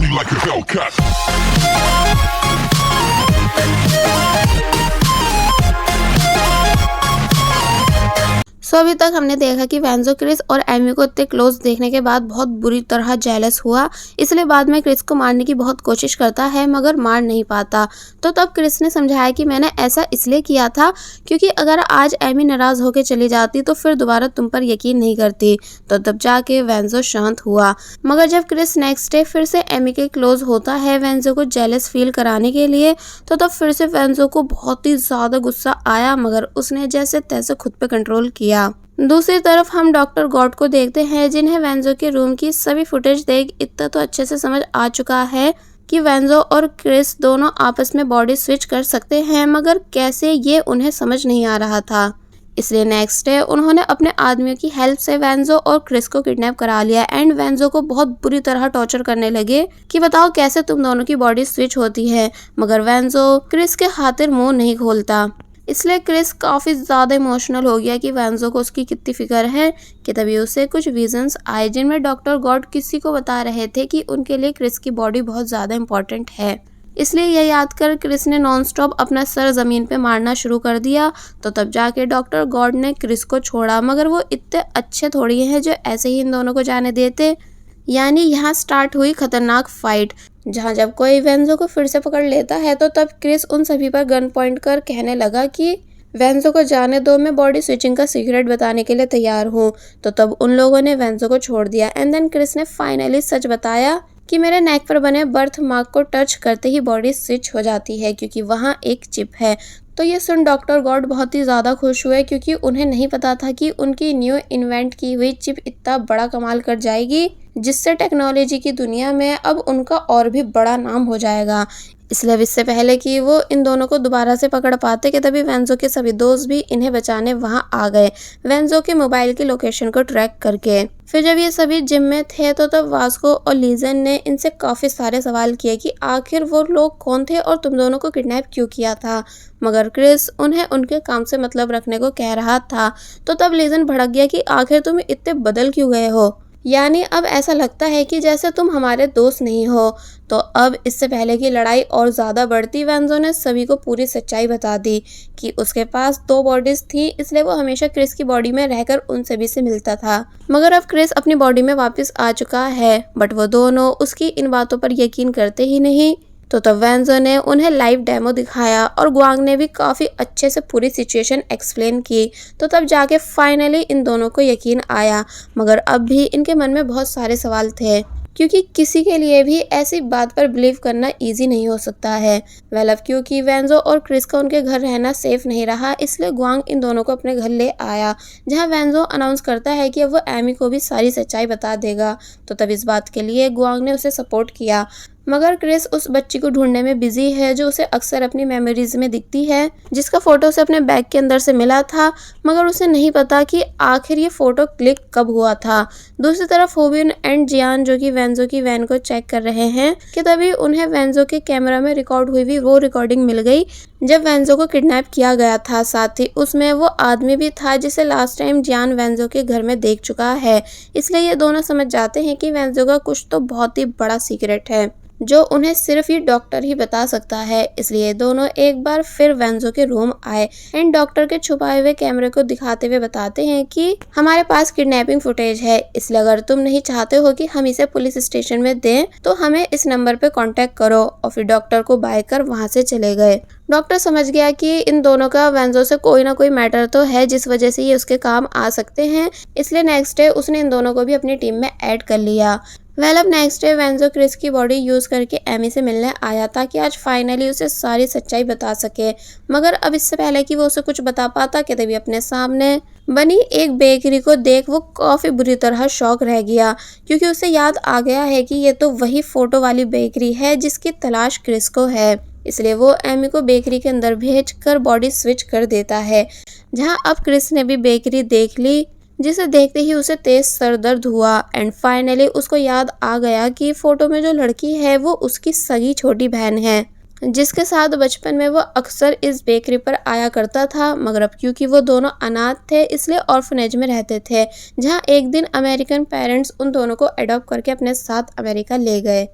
me like a Hellcat. अभी तक हमने देखा कि वेंजो क्रिस और एमी को इतने क्लोज देखने के बाद बहुत बुरी तरह जेलस हुआ, इसलिए बाद में क्रिस को मारने की बहुत कोशिश करता है मगर मार नहीं पाता। तो तब क्रिस ने समझाया कि मैंने ऐसा इसलिए किया था क्योंकि अगर आज एमी नाराज होकर चली जाती तो फिर दोबारा तुम पर यकीन नहीं करती। तो तब जाके वेंजो शांत हुआ। मगर जब क्रिस नेक्स्ट डे फिर से एमी के क्लोज होता है वेंजो को जेलस फील कराने के लिए, तो तब फिर से वेंजो को बहुत ही ज्यादा गुस्सा आया मगर उसने जैसे तैसे खुद पे कंट्रोल किया। दूसरी तरफ हम डॉक्टर गॉड को देखते हैं जिन्हें वेंजो के रूम की सभी फुटेज देख इतना तो अच्छे से समझ आ चुका है कि वेंजो और क्रिस दोनों आपस में बॉडी स्विच कर सकते हैं, मगर कैसे ये उन्हें समझ नहीं आ रहा था। इसलिए नेक्स्ट डे उन्होंने अपने आदमियों की हेल्प से वेंजो और क्रिस को किडनैप करा लिया एंड वेंजो को बहुत बुरी तरह टॉर्चर करने लगे कि बताओ कैसे तुम दोनों की बॉडी स्विच होती है। मगर वेंजो क्रिस के खातिर मुंह नहीं खोलता, इसलिए क्रिस काफ़ी ज़्यादा इमोशनल हो गया कि वेंजो को उसकी कितनी फिक्र है कि तभी उसे कुछ विजन्स आए जिनमें डॉक्टर गॉड किसी को बता रहे थे कि उनके लिए क्रिस की बॉडी बहुत ज़्यादा इम्पोर्टेंट है। इसलिए यह याद कर क्रिस ने नॉन स्टॉप अपना सर ज़मीन पे मारना शुरू कर दिया। तो तब जाके डॉक्टर गॉड ने क्रिस को छोड़ा, मगर वो इतने अच्छे थोड़ी हैं जो ऐसे ही इन दोनों को जाने देते। यानी यहाँ स्टार्ट हुई खतरनाक फाइट, जहाँ जब कोई वेंजो को फिर से पकड़ लेता है तो तब क्रिस उन सभी पर गन पॉइंट कर कहने लगा कि वेंजो को जाने दो, मैं बॉडी स्विचिंग का सीक्रेट बताने के लिए तैयार हूँ। तो तब उन लोगों ने वेंजो को छोड़ दिया एंड देन क्रिस ने फाइनली सच बताया कि मेरे नेक पर बने बर्थ मार्क को टच करते ही बॉडी स्विच हो जाती है क्योंकि वहाँ एक चिप है। तो ये सुन डॉक्टर गॉड बहुत ही ज़्यादा खुश हुए क्योंकि उन्हें नहीं पता था कि उनकी न्यू इन्वेंट की हुई चिप इतना बड़ा कमाल कर जाएगी जिससे टेक्नोलॉजी की दुनिया में अब उनका और भी बड़ा नाम हो जाएगा। इसलिए अब इससे पहले कि वो इन दोनों को दोबारा से पकड़ पाते कि तभी वेंजो के सभी दोस्त भी इन्हें बचाने वहां आ गए, वेंजो के मोबाइल की लोकेशन को ट्रैक करके। फिर जब ये सभी जिम में थे तो तब वास्को और लीजन ने इनसे काफ़ी सारे सवाल किए कि आखिर वो लोग कौन थे और तुम दोनों को किडनैप क्यों किया था। मगर क्रिस उन्हें उनके काम से मतलब रखने को कह रहा था। तो तब लीजन भड़क गया कि आखिर तुम इतने बदल क्यों गए हो, यानी अब ऐसा लगता है कि जैसे तुम हमारे दोस्त नहीं हो। तो अब इससे पहले की लड़ाई और ज़्यादा बढ़ती, वेंजो ने सभी को पूरी सच्चाई बता दी कि उसके पास 2 बॉडीज थी, इसलिए वो हमेशा क्रिस की बॉडी में रहकर उन सभी से मिलता था। मगर अब क्रिस अपनी बॉडी में वापस आ चुका है, बट वो दोनों उसकी इन बातों पर यकीन करते ही नहीं। तो तब वेंजो ने उन्हें लाइव डेमो दिखाया और ग्वांग ने भी काफ़ी अच्छे से पूरी सिचुएशन एक्सप्लेन की। तो तब जाके फाइनली इन दोनों को यकीन आया, मगर अब भी इनके मन में बहुत सारे सवाल थे क्योंकि किसी के लिए भी ऐसी बात पर बिलीव करना इजी नहीं हो सकता है। वेल अब क्योंकि वेंजो और क्रिस का उनके घर रहना सेफ नहीं रहा, इसलिए ग्वांग इन दोनों को अपने घर ले आया, जहां वेंजो अनाउंस करता है कि अब वो एमी को भी सारी सच्चाई बता देगा। तो तब इस बात के लिए ग्वांग ने उसे सपोर्ट किया। मगर क्रिस उस बच्ची को ढूंढने में बिजी है जो उसे अक्सर अपनी मेमोरीज में दिखती है, जिसका फोटो उसे अपने बैग के अंदर से मिला था, मगर उसे नहीं पता कि आखिर ये फोटो क्लिक कब हुआ था। दूसरी तरफ होबिन एंड जियान जो कि वेंजो की वैन को चेक कर रहे हैं कि तभी उन्हें वेंजो के कैमरा में रिकॉर्ड हुई वो रिकॉर्डिंग मिल गई जब वेंजो को किडनैप किया गया था। साथ ही उसमें वो आदमी भी था जिसे लास्ट टाइम जियान वेंजो के घर में देख चुका है। इसलिए ये दोनों समझ जाते हैं कि वेंजो का कुछ तो बहुत ही बड़ा सीक्रेट है जो उन्हें सिर्फ ये डॉक्टर ही बता सकता है। इसलिए दोनों एक बार फिर वेंजो के रूम आए एंड डॉक्टर के छुपाए हुए कैमरे को दिखाते हुए बताते हैं कि हमारे पास किडनैपिंग फुटेज है, इसलिए अगर तुम नहीं चाहते हो कि हम इसे पुलिस स्टेशन में दें तो हमें इस नंबर पे कांटेक्ट करो। और फिर डॉक्टर को बाय कर वहां से चले गए। डॉक्टर समझ गया कि इन दोनों का वेंजो से कोई ना कोई मैटर तो है जिस वजह से ये उसके काम आ सकते हैं, इसलिए नेक्स्ट डे उसने इन दोनों को भी अपनी टीम में ऐड कर लिया। वेल अब नेक्स्ट डे वेंजो क्रिस की बॉडी यूज करके एमी से मिलने आया ताकि आज फाइनली उसे सारी सच्चाई बता सके। मगर अब इससे पहले कि वो उसे कुछ बता पाता कि तभी अपने सामने बनी एक बेकरी को देख वो काफी बुरी तरह शॉक रह गया क्योंकि उसे याद आ गया है कि ये तो वही फोटो वाली बेकरी है जिसकी तलाश क्रिस को है। इसलिए वो एमी को बेकरी के अंदर भेज कर बॉडी स्विच कर देता है, जहां अब क्रिस ने भी बेकरी देख ली, जिसे देखते ही उसे तेज सर दर्द हुआ एंड फाइनली उसको याद आ गया कि फोटो में जो लड़की है वो उसकी सगी छोटी बहन है जिसके साथ बचपन में वो अक्सर इस बेकरी पर आया करता था। मगर अब क्योंकि वो दोनों अनाथ थे इसलिए ऑर्फनेज में रहते थे, जहां एक दिन अमेरिकन पेरेंट्स उन दोनों को अडॉप्ट करके अपने साथ अमेरिका ले गए।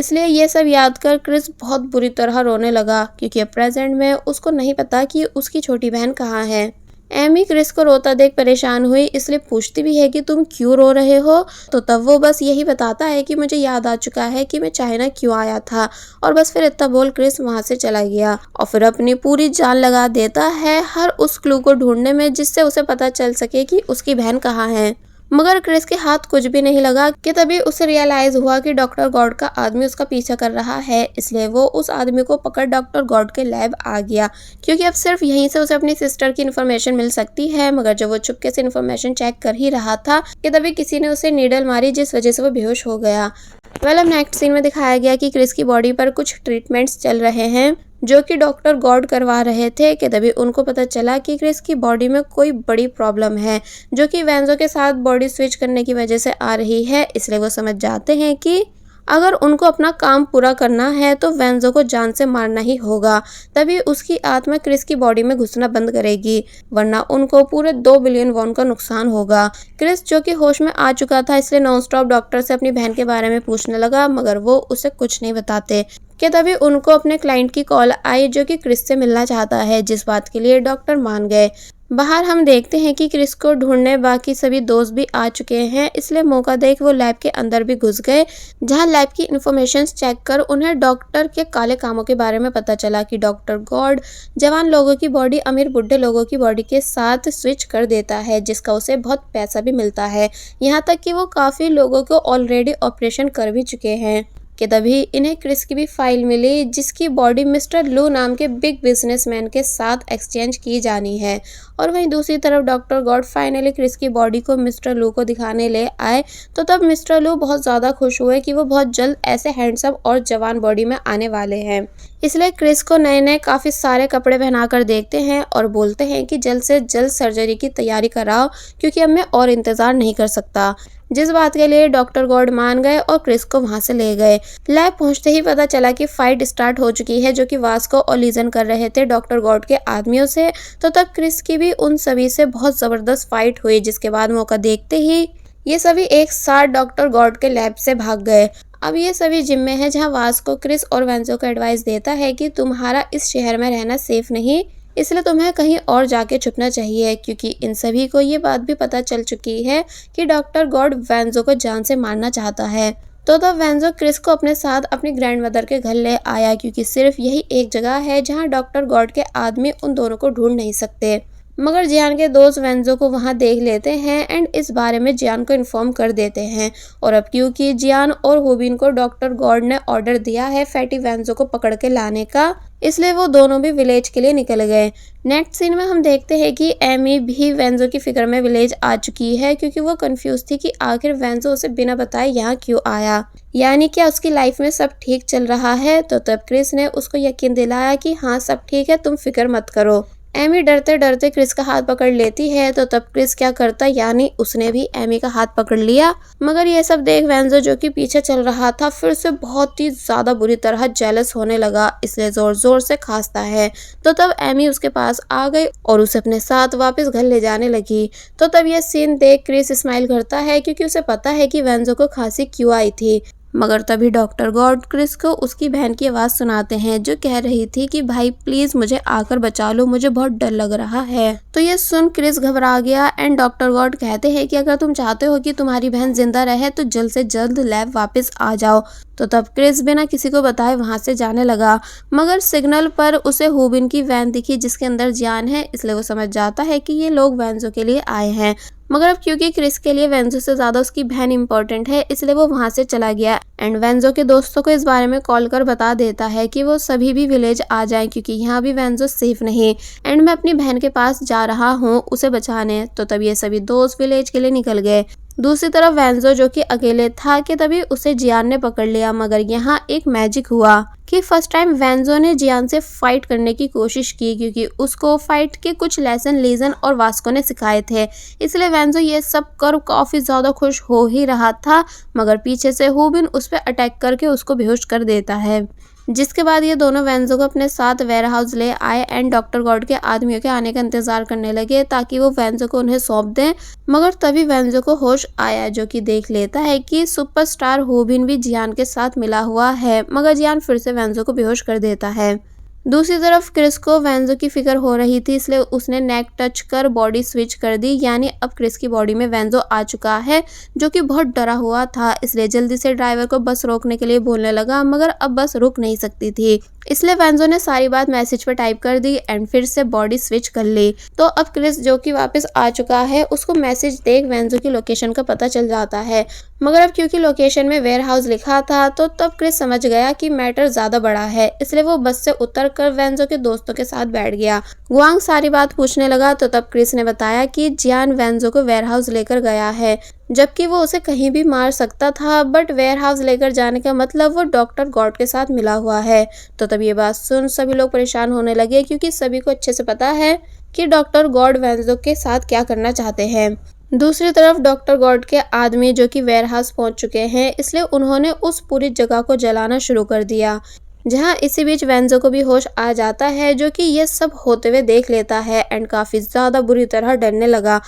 इसलिए ये सब याद कर क्रिस बहुत बुरी तरह रोने लगा क्योंकि अब प्रेजेंट में उसको नहीं पता कि उसकी छोटी बहन कहाँ है। एमी क्रिस को रोता देख परेशान हुई, इसलिए पूछती भी है कि तुम क्यों रो रहे हो। तो तब वो बस यही बताता है कि मुझे याद आ चुका है कि मैं चाइना क्यों आया था, और बस फिर इतना बोल क्रिस वहां से चला गया और फिर अपनी पूरी जान लगा देता है हर उस क्लू को ढूंढने में जिससे उसे पता चल सके कि उसकी बहन कहाँ है। मगर क्रिस के हाथ कुछ भी नहीं लगा कि तभी उसे रियलाइज हुआ कि डॉक्टर गॉड का आदमी उसका पीछा कर रहा है। इसलिए वो उस आदमी को पकड़ डॉक्टर गॉड के लैब आ गया क्योंकि अब सिर्फ यहीं से उसे अपनी सिस्टर की इन्फॉर्मेशन मिल सकती है। मगर जब वो चुपके से इन्फॉर्मेशन चेक कर ही रहा था कि तभी किसी ने उसे नीडल मारी जिस वजह से वो बेहोश हो गया। अब नेक्स्ट सीन में दिखाया गया कि क्रिस की बॉडी पर कुछ ट्रीटमेंट्स चल रहे हैं जो कि डॉक्टर गॉड करवा रहे थे कि तभी उनको पता चला कि क्रिस की बॉडी में कोई बड़ी प्रॉब्लम है जो कि वेंजो के साथ बॉडी स्विच करने की वजह से आ रही है। इसलिए वो समझ जाते हैं कि अगर उनको अपना काम पूरा करना है तो वेंजो को जान से मारना ही होगा, तभी उसकी आत्मा क्रिस की बॉडी में घुसना बंद करेगी, वरना उनको पूरे 2 बिलियन वॉन का नुकसान होगा। क्रिस जो कि होश में आ चुका था इसलिए नॉनस्टॉप डॉक्टर से अपनी बहन के बारे में पूछने लगा, मगर वो उसे कुछ नहीं बताते कि तभी उनको अपने क्लाइंट की कॉल आई जो कि क्रिस से मिलना चाहता है, जिस बात के लिए डॉक्टर मान गए। बाहर हम देखते हैं कि क्रिस को ढूंढने बाकी सभी दोस्त भी आ चुके हैं, इसलिए मौका देख वो लैब के अंदर भी घुस गए, जहां लैब की इन्फॉर्मेशन चेक कर उन्हें डॉक्टर के काले कामों के बारे में पता चला कि डॉक्टर गॉड जवान लोगों की बॉडी अमीर बुढ़े लोगों की बॉडी के साथ स्विच कर देता है, जिसका उसे बहुत पैसा भी मिलता है। यहाँ तक कि वो काफ़ी लोगों को ऑलरेडी ऑपरेशन कर भी चुके हैं कि तभी इन्हें क्रिस की भी फाइल मिली जिसकी बॉडी मिस्टर लू नाम के बिग बिजनेसमैन के साथ एक्सचेंज की जानी है। और वहीं दूसरी तरफ डॉक्टर गॉड फाइनली क्रिस की बॉडी को मिस्टर लू को दिखाने ले आए, तो तब मिस्टर लू बहुत ज़्यादा खुश हुए कि वो बहुत जल्द ऐसे हैंडसम और जवान बॉडी में आने वाले हैं। इसलिए क्रिस को नए नए काफ़ी सारे कपड़े पहनाकर देखते हैं और बोलते हैं कि जल्द से जल्द सर्जरी की तैयारी कराओ क्योंकि अब मैं और इंतज़ार नहीं कर सकता, जिस बात के लिए डॉक्टर गॉड मान गए और क्रिस को वहां से ले गए। लैब पहुंचते ही पता चला कि फाइट स्टार्ट हो चुकी है जो कि वास्को और लीजन कर रहे थे डॉक्टर गॉड के आदमियों से। तो तब क्रिस की भी उन सभी से बहुत ज़बरदस्त फाइट हुई, जिसके बाद मौका देखते ही ये सभी एक साथ डॉक्टर गॉड के लैब से भाग गए। अब ये सभी जिम में है जहाँ वास्को क्रिस और वेंजो को एडवाइस देता है कि तुम्हारा इस शहर में रहना सेफ नहीं, इसलिए तुम्हें कहीं और जाके छुपना चाहिए क्योंकि इन सभी को ये बात भी पता चल चुकी है कि डॉक्टर गॉड वेंजो को जान से मारना चाहता है। तो तब वेंजो क्रिस को अपने साथ अपनी ग्रैंडमदर के घर ले आया क्योंकि सिर्फ यही एक जगह है जहां डॉक्टर गॉड के आदमी उन दोनों को ढूंढ नहीं सकते। मगर जियान के दोस्त वेंजो को वहां देख लेते हैं एंड इस बारे में जियान को इन्फॉर्म कर देते हैं। और अब क्योंकि जियान और होबिन को डॉक्टर गॉड ने ऑर्डर दिया है फैटी वेंजो को पकड़ के लाने का, इसलिए वो दोनों भी विलेज के लिए निकल गए। नेक्स्ट सीन में हम देखते हैं कि एमी भी वेंजो की फिक्र में विलेज आ चुकी है क्योंकि वो कंफ्यूज थी कि आखिर वेंजो उसे बिना बताए यहाँ क्यों आया, यानी क्या उसकी लाइफ में सब ठीक चल रहा है। तो तब क्रिस ने उसको यकीन दिलाया कि हाँ सब ठीक है, तुम फिक्र मत करो। एमी डरते डरते क्रिस का हाथ पकड़ लेती है, तो तब क्रिस क्या करता यानी उसने भी एमी का हाथ पकड़ लिया। मगर ये सब देख वेंजो जो कि पीछे चल रहा था फिर से बहुत ही ज्यादा बुरी तरह जेलस होने लगा, इसलिए जोर जोर से खांसता है। तो तब एमी उसके पास आ गई और उसे अपने साथ वापस घर ले जाने लगी। तो तब ये सीन देख क्रिस स्माइल करता है क्योंकि उसे पता है कि वेंजो को खांसी क्यों आई थी। मगर तभी डॉक्टर गॉड क्रिस को उसकी बहन की आवाज़ सुनाते हैं जो कह रही थी कि भाई प्लीज़ मुझे आकर बचा लो, मुझे बहुत डर लग रहा है। तो ये सुन क्रिस घबरा गया एंड डॉक्टर गॉड कहते हैं कि अगर तुम चाहते हो कि तुम्हारी बहन जिंदा रहे तो जल्द से जल्द लैब वापस आ जाओ। तो तब क्रिस बिना किसी को बताए वहां से जाने लगा, मगर सिग्नल पर उसे होबिन की वैन दिखी जिसके अंदर जियान है, इसलिए वो समझ जाता है कि ये लोग वेंजो के लिए आए हैं। मगर अब क्योंकि क्रिस के लिए वेंजो से ज्यादा उसकी बहन इंपॉर्टेंट है, इसलिए वो वहां से चला गया एंड वेंजो के दोस्तों को इस बारे में कॉल कर बता देता है कि वो सभी भी विलेज आ जाएं क्योंकि यहाँ भी वेंजो सेफ नहीं एंड मैं अपनी बहन के पास जा रहा हूँ उसे बचाने। तो तब ये सभी दोस्त विलेज के लिए निकल गए। दूसरी तरफ वेंजो जो कि अकेले था कि तभी उसे जियान ने पकड़ लिया, मगर यहाँ एक मैजिक हुआ कि फर्स्ट टाइम वेंजो ने जियान से फाइट करने की कोशिश की क्योंकि उसको फाइट के कुछ लेसन लीजन और वास्को ने सिखाए थे। इसलिए वेंजो ये सब कर काफी ज्यादा खुश हो ही रहा था, मगर पीछे से होबिन उस पर अटैक करके उसको बेहोश कर देता है। जिसके बाद ये दोनों वेंजो को अपने साथ वेयर हाउस ले आए एंड डॉक्टर गॉड के आदमियों के आने का इंतजार करने लगे ताकि वो वेंजो को उन्हें सौंप दें। मगर तभी वेंजो को होश आया, जो कि देख लेता है कि सुपरस्टार होबिन भी जियान के साथ मिला हुआ है। मगर जियान फिर से वेंजो को बेहोश कर देता है। दूसरी तरफ क्रिस को वेंजो की फिक्र हो रही थी, इसलिए उसने नेक टच कर बॉडी स्विच कर दी। यानी अब क्रिस की बॉडी में वेंजो आ चुका है, जो कि बहुत डरा हुआ था। इसलिए जल्दी से ड्राइवर को बस रोकने के लिए बोलने लगा, मगर अब बस रुक नहीं सकती थी। इसलिए वेंजो ने सारी बात मैसेज पर टाइप कर दी एंड फिर से बॉडी स्विच कर ली। तो अब क्रिस, जो कि वापस आ चुका है, उसको मैसेज देख वेंजो की लोकेशन का पता चल जाता है। मगर अब क्योंकि लोकेशन में वेयर हाउस लिखा था, तो तब क्रिस समझ गया कि मैटर ज्यादा बड़ा है। इसलिए वो बस से उतर कर वेंजो के दोस्तों के साथ बैठ गया। गुआंग सारी बात पूछने लगा, तो तब क्रिस ने बताया कि जियान वेंजो को वेयर हाउस लेकर गया है, जबकि वो उसे कहीं भी मार सकता था। बट वेयर हाउस लेकर जाने का मतलब वो डॉक्टर गॉड के साथ मिला हुआ है। तो तब ये बात सुन सभी लोग परेशान होने लगे, क्योंकि सभी को अच्छे से पता है कि डॉक्टर गॉड वेंजो के साथ क्या करना चाहते हैं। दूसरी तरफ डॉक्टर गॉड के आदमी, जो कि वेयर हाउस पहुंच चुके हैं, इसलिए उन्होंने उस पूरी जगह को जलाना शुरू कर दिया। जहां इसी बीच वेंजो को भी होश आ जाता है, जो कि ये सब होते हुए देख लेता है एंड काफी ज्यादा बुरी तरह डरने लगा।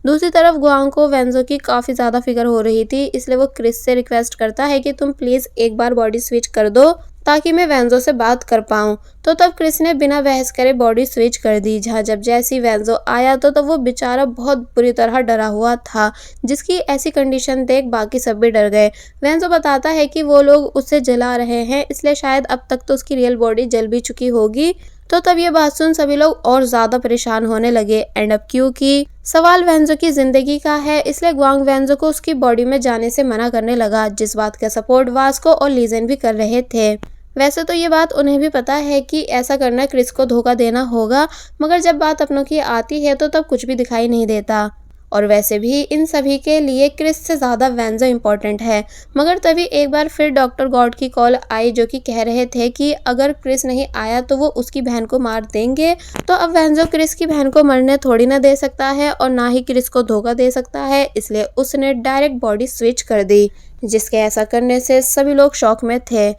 दूसरी तरफ गुआंग को वेंजो की काफी ज्यादा फिक्र हो रही थी, इसलिए वो क्रिस से रिक्वेस्ट करता है कि तुम प्लीज एक बार बॉडी स्विच कर दो ताकि मैं वेंजो से बात कर पाऊं। तो तब क्रिस ने बिना बहस करे बॉडी स्विच कर दी। जहां जब जैसी वेंजो आया, तो तब वो बेचारा बहुत बुरी तरह डरा हुआ था, जिसकी ऐसी कंडीशन देख बाकी सब भी डर गए। वेंजो बताता है कि वो लोग उसे जला रहे हैं, इसलिए शायद अब तक तो उसकी रियल बॉडी जल भी चुकी होगी। तो तब ये बात सुन सभी लोग और ज्यादा परेशान होने लगे एंड अब क्योंकि सवाल वेंजो की जिंदगी का है, इसलिए गुआंग वेंजो को उसकी बॉडी में जाने से मना करने लगा, जिस बात का सपोर्ट वास्को और लीजेन भी कर रहे थे। वैसे तो ये बात उन्हें भी पता है कि ऐसा करना क्रिस को धोखा देना होगा, मगर जब बात अपनों की आती है तो तब कुछ भी दिखाई नहीं देता। और वैसे भी इन सभी के लिए क्रिस से ज़्यादा वेंजो इम्पोर्टेंट है। मगर तभी एक बार फिर डॉक्टर गॉड की कॉल आई, जो कि कह रहे थे कि अगर क्रिस नहीं आया तो वो उसकी बहन को मार देंगे। तो अब वेंजो क्रिस की बहन को मरने थोड़ी ना दे सकता है और ना ही क्रिस को धोखा दे सकता है, इसलिए उसने डायरेक्ट बॉडी स्विच कर दी, जिसके ऐसा करने से सभी लोग शॉक में थे।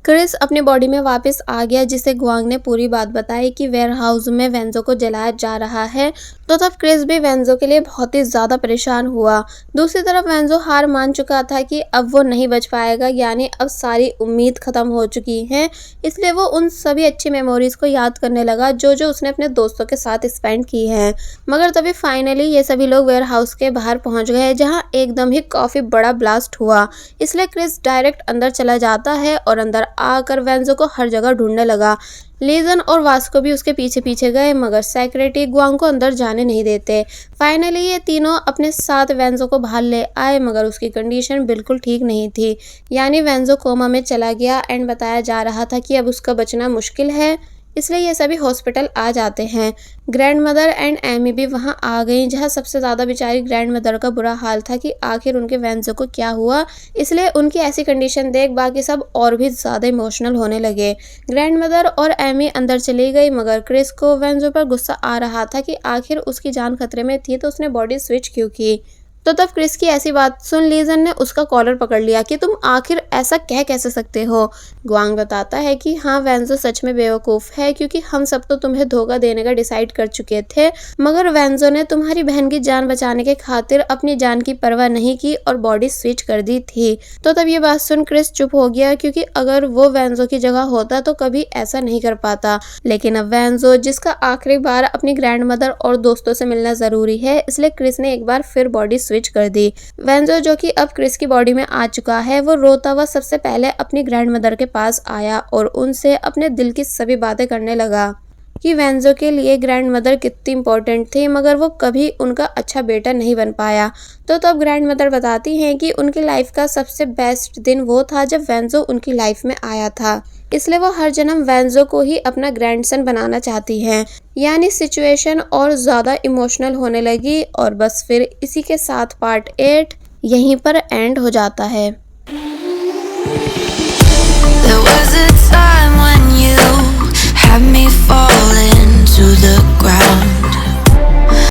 क्रिस अपनी बॉडी में वापस आ गया, जिसे गुआंग ने पूरी बात बताई कि वेयर हाउस में वेंजो को जलाया जा रहा है। तो तब क्रिस भी वेंजो के लिए बहुत ही ज़्यादा परेशान हुआ। दूसरी तरफ वेंजो हार मान चुका था कि अब वो नहीं बच पाएगा, यानी अब सारी उम्मीद ख़त्म हो चुकी है। इसलिए वो उन सभी अच्छी मेमोरीज को याद करने लगा जो जो उसने अपने दोस्तों के साथ स्पेंड की है। मगर तभी फाइनली ये सभी लोग वेयर हाउस के बाहर पहुंच गए, जहां एकदम ही काफ़ी बड़ा ब्लास्ट हुआ। इसलिए क्रिस डायरेक्ट अंदर चला जाता है और अंदर आकर वेंजो को हर जगह ढूंढने लगा। लीजन और वास्को भी उसके पीछे पीछे गए, मगर सेक्रेटरी गुआंग को अंदर जाने नहीं देते। फाइनली ये तीनों अपने साथ वेंजो को बाहर ले आए, मगर उसकी कंडीशन बिल्कुल ठीक नहीं थी। यानी वेंजो कोमा में चला गया एंड बताया जा रहा था कि अब उसका बचना मुश्किल है। इसलिए ये सभी हॉस्पिटल आ जाते हैं। ग्रैंड मदर एंड एमी भी वहां आ गई, जहां सबसे ज़्यादा बेचारी ग्रैंड मदर का बुरा हाल था कि आखिर उनके वेंजो को क्या हुआ। इसलिए उनकी ऐसी कंडीशन देख बाकी सब और भी ज़्यादा इमोशनल होने लगे। ग्रैंड मदर और एमी अंदर चली गई, मगर क्रिस को वेंजो पर गुस्सा आ रहा था कि आखिर उसकी जान खतरे में थी तो उसने बॉडी स्विच क्यों की। तो तब क्रिस की ऐसी बात सुन लीजन ने उसका कॉलर पकड़ लिया कि तुम आखिर ऐसा कह कैसे सकते हो। गुआंग बताता है कि हाँ, वेंजो सच में बेवकूफ़ है, क्योंकि हम सब तो तुम्हें धोखा देने का डिसाइड कर चुके थे, मगर वेंजो ने तुम्हारी बहन की जान बचाने के खातिर अपनी जान की परवाह नहीं की और बॉडी स्विच कर दी थी। तो तब ये बात सुन क्रिस चुप हो गया, क्योंकि अगर वो वेंजो की जगह होता तो कभी ऐसा नहीं कर पाता। लेकिन अब वेंजो, जिसका आखिरी बार अपनी ग्रैंड मदर और दोस्तों से मिलना जरूरी है, इसलिए क्रिस ने एक बार फिर बॉडी स्विच कर दी। वेंजो, जो कि अब क्रिस की बॉडी में आ चुका है, वो रोता हुआ सबसे पहले अपनी ग्रैंड मदर के पास आया और उनसे अपने दिल की सभी बातें करने लगा कि वेंजो के लिए ग्रैंड मदर कितनी इंपॉर्टेंट थी, मगर वो कभी उनका अच्छा बेटा नहीं बन पाया। तो तब ग्रैंड मदर बताती हैं कि उनकी लाइफ का सबसे बेस्ट दिन वो था जब वेंजो उनकी लाइफ में आया था, इसलिए वो हर जन्म वेंजो को ही अपना ग्रैंडसन बनाना चाहती हैं। यानी सिचुएशन और ज़्यादा इमोशनल होने लगी और बस फिर इसी के साथ पार्ट 8 यहीं पर एंड हो जाता है। There was a time when you had me falling to the ground.